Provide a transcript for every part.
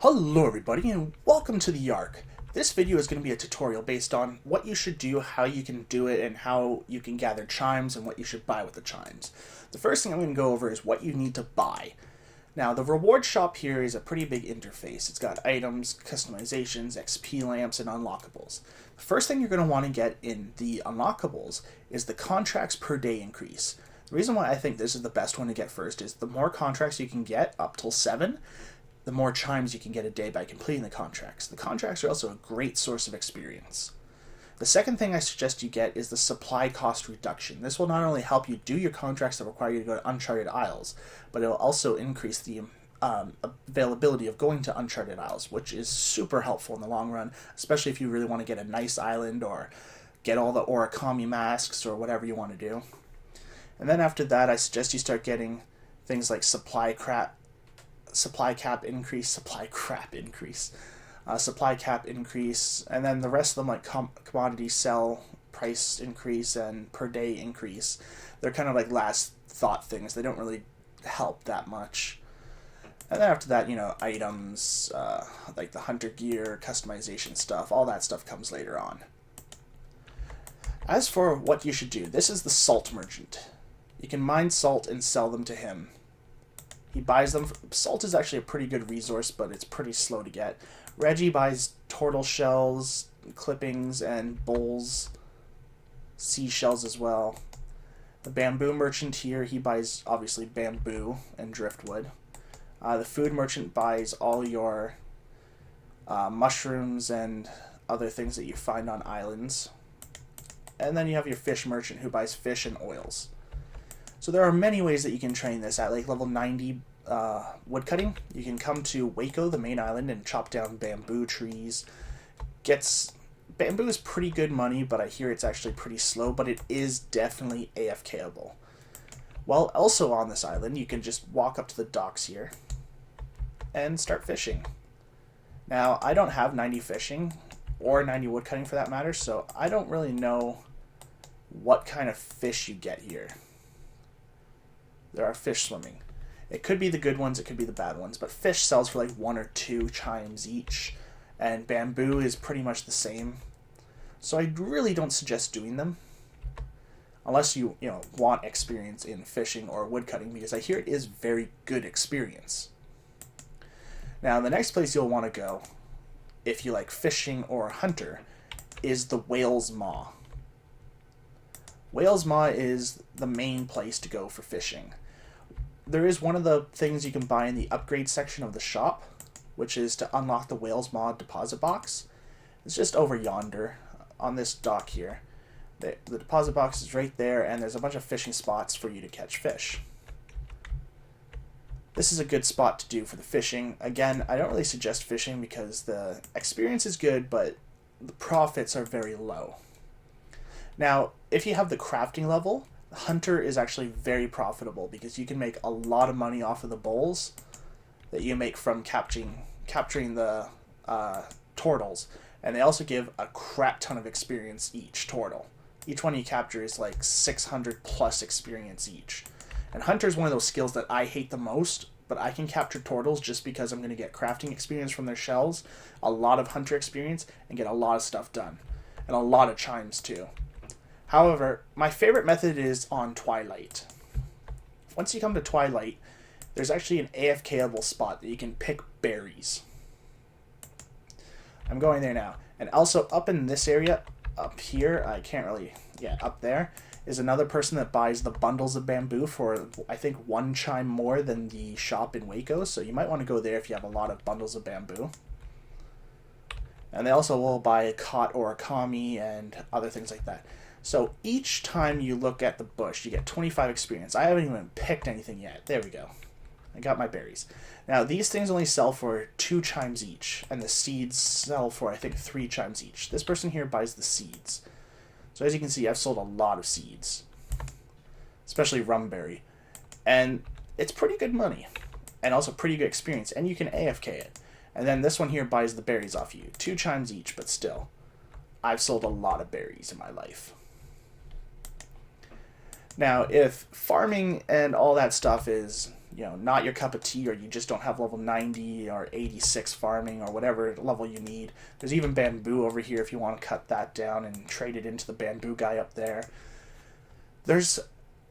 Hello everybody and welcome to the Ark. This video is going to be a tutorial based on what you should do, how you can do it, and how you can gather chimes and what you should buy with the chimes. The first thing I'm going to go over is what you need to buy. Now the reward shop here is a pretty big interface. It's got items, customizations, XP lamps, and unlockables. The first thing you're going to want to get in the unlockables is the contracts per day increase. The reason why I think this is the best one to get first is the more contracts you can get, up till 7, the more chimes you can get a day by completing the contracts. The contracts are also a great source of experience. The second thing I suggest you get is the supply cost reduction. This will not only help you do your contracts that require you to go to Uncharted Isles, but it will also increase the availability of going to Uncharted Isles, which is super helpful in the long run, especially if you really want to get a nice island or get all the origami masks or whatever you want to do. And then after that, I suggest you start getting things like supply cap increase, and then the rest of them like commodity sell price increase and per day increase. They're kind of like last thought things. They don't really help that much. And then after that, items like the hunter gear, customization stuff, all that stuff comes later on. As for what you should do, this is the salt merchant. You can mine salt and sell them to him. He buys them. Salt is actually a pretty good resource, but it's pretty slow to get. Reggie buys turtle shells, clippings, and bowls, seashells as well. The bamboo merchant here, he buys obviously bamboo and driftwood. The food merchant buys all your mushrooms and other things that you find on islands. And then you have your fish merchant who buys fish and oils. So there are many ways that you can train this. At like level 90 woodcutting, you can come to Waco, the main island, and chop down bamboo trees. Bamboo is pretty good money, but I hear it's actually pretty slow, but it is definitely AFKable. While also on this island, you can just walk up to the docks here and start fishing. Now, I don't have 90 fishing, or 90 woodcutting for that matter, so I don't really know what kind of fish you get here. There are fish swimming. It could be the good ones, it could be the bad ones, but fish sells for like 1 or 2 chimes each, and bamboo is pretty much the same. So I really don't suggest doing them, unless you want experience in fishing or woodcutting, because I hear it is very good experience. Now the next place you'll want to go, if you like fishing or hunter, is the Whale's Maw. Whale's Maw is the main place to go for fishing. There is one of the things you can buy in the upgrade section of the shop, which is to unlock the Whale's Maw deposit box. It's just over yonder on this dock here. The deposit box is right there, and there's a bunch of fishing spots for you to catch fish. This is a good spot to do for the fishing. Again, I don't really suggest fishing because the experience is good, but the profits are very low. Now, if you have the crafting level, hunter is actually very profitable because you can make a lot of money off of the bowls that you make from capturing the turtles, and they also give a crap ton of experience each turtle. Each one you capture is like 600 plus experience each. And hunter is one of those skills that I hate the most, but I can capture turtles just because I'm going to get crafting experience from their shells, a lot of hunter experience, and get a lot of stuff done, and a lot of chimes too. However, my favorite method is on Twilight. Once you come to Twilight, there's actually an AFKable spot that you can pick berries. I'm going there now. And also up in this area, up here, up there, is another person that buys the bundles of bamboo for, I think, 1 chime more than the shop in Waco. So you might want to go there if you have a lot of bundles of bamboo. And they also will buy a caught origami and other things like that. So each time you look at the bush, you get 25 experience. I haven't even picked anything yet. There we go. I got my berries. Now, these things only sell for 2 chimes each, and the seeds sell for, I think, 3 chimes each. This person here buys the seeds. So as you can see, I've sold a lot of seeds, especially rumberry. And it's pretty good money, and also pretty good experience, and you can AFK it. And then this one here buys the berries off you. 2 chimes each, but still, I've sold a lot of berries in my life. Now, if farming and all that stuff is not your cup of tea, or you just don't have level 90 or 86 farming or whatever level you need. There's even bamboo over here if you want to cut that down and trade it into the bamboo guy up there. There's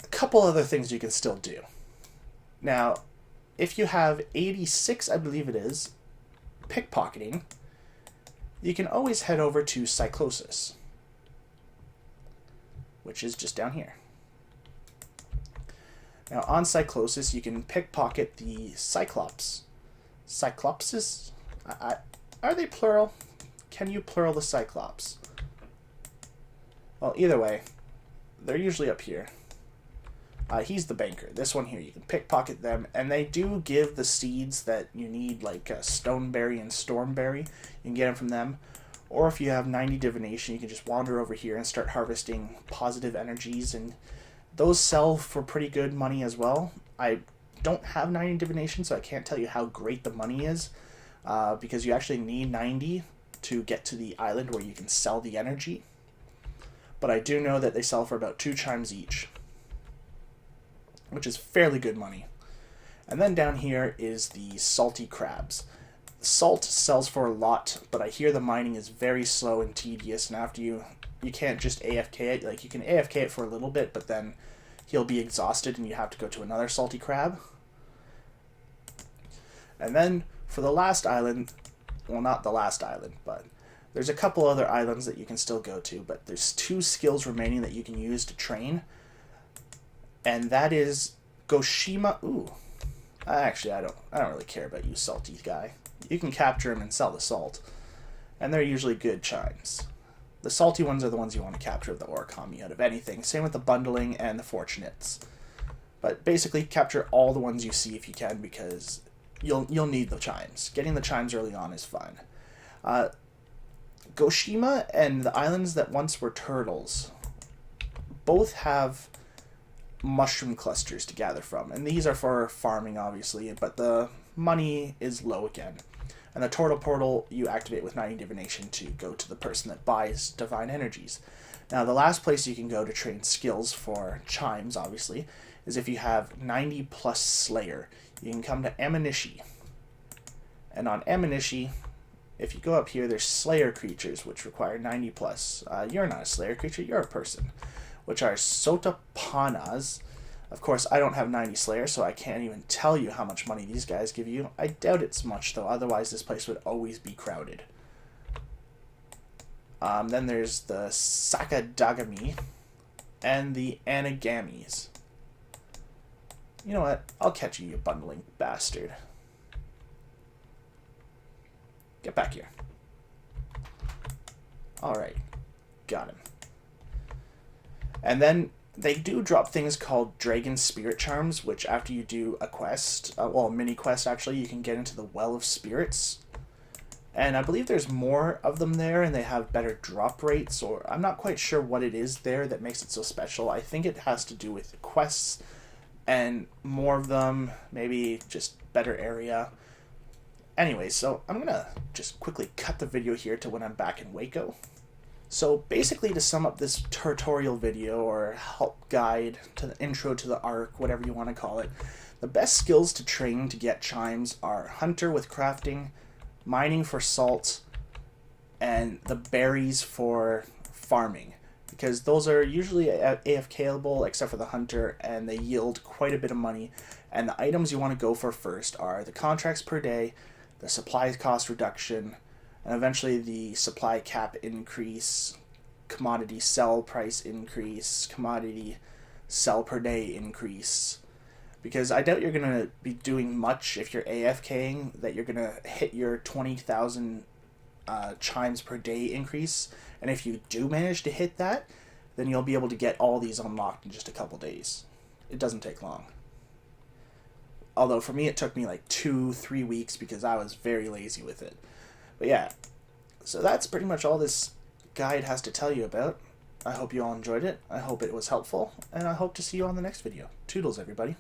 a couple other things you can still do. Now, if you have 86, I believe it is, pickpocketing, you can always head over to Cyclosis, which is just down here. Now on Cyclosis, you can pickpocket the Cyclops. Cyclopses? Are they plural? Can you plural the Cyclops? Well, either way, they're usually up here. He's the banker. This one here, you can pickpocket them, and they do give the seeds that you need, like Stoneberry and Stormberry. You can get them from them. Or if you have 90 divination, you can just wander over here and start harvesting positive energies, and those sell for pretty good money as well. I don't have 90 divination, so I can't tell you how great the money is, because you actually need 90 to get to the island where you can sell the energy. But I do know that they sell for about 2 chimes each, which is fairly good money. And then down here is the salty crabs. Salt sells for a lot, but I hear the mining is very slow and tedious, and after you can't just AFK it. Like, you can AFK it for a little bit, but then he'll be exhausted and you have to go to another salty crab. And then for the last island, well, not the last island, but there's a couple other islands that you can still go to, but there's 2 skills remaining that you can use to train. And that is Goshima. Ooh. Actually, I don't really care about you, salty guy. You can capture him and sell the salt. And they're usually good chimes. The salty ones are the ones you want to capture of the origami out of anything. Same with the bundling and the fortunates. But basically, capture all the ones you see if you can, because you'll need the chimes. Getting the chimes early on is fun. Goshima and the islands that once were turtles both have mushroom clusters to gather from, and these are for farming, obviously, but the money is low again. And the turtle portal you activate with 90 divination to go to the person that buys divine energies. Now, the last place you can go to train skills for chimes, obviously, is if you have 90 plus Slayer. You can come to Amanishi. And on Amanishi, if you go up here, there's Slayer creatures, which require 90 plus. You're not a Slayer creature, you're a person, which are Sotapanas. Of course, I don't have 90 Slayer, so I can't even tell you how much money these guys give you. I doubt it's much, though. Otherwise, this place would always be crowded. Then there's the Sakadagami and the Anagamis. You know what? I'll catch you, you bundling bastard. Get back here. Alright. Got him. And then they do drop things called Dragon Spirit Charms, which after you do a quest, well, a mini quest actually, you can get into the Well of Spirits. And I believe there's more of them there, and they have better drop rates, or I'm not quite sure what it is there that makes it so special. I think it has to do with quests and more of them, maybe just better area. Anyway, so I'm going to just quickly cut the video here to when I'm back in Waco. So basically, to sum up this tutorial video or help guide to the intro to the Ark, whatever you want to call it, the best skills to train to get chimes are Hunter with crafting, mining for salt, and the berries for farming, because those are usually AFKable except for the Hunter, and they yield quite a bit of money. And the items you want to go for first are the contracts per day, the supply cost reduction, and eventually the supply cap increase, commodity sell price increase, commodity sell per day increase. Because I doubt you're going to be doing much if you're AFKing, that you're going to hit your 20,000 chimes per day increase. And if you do manage to hit that, then you'll be able to get all these unlocked in just a couple days. It doesn't take long. Although for me it took me like 2-3 weeks because I was very lazy with it. But yeah, so that's pretty much all this guide has to tell you about. I hope you all enjoyed it. I hope it was helpful, and I hope to see you on the next video. Toodles, everybody.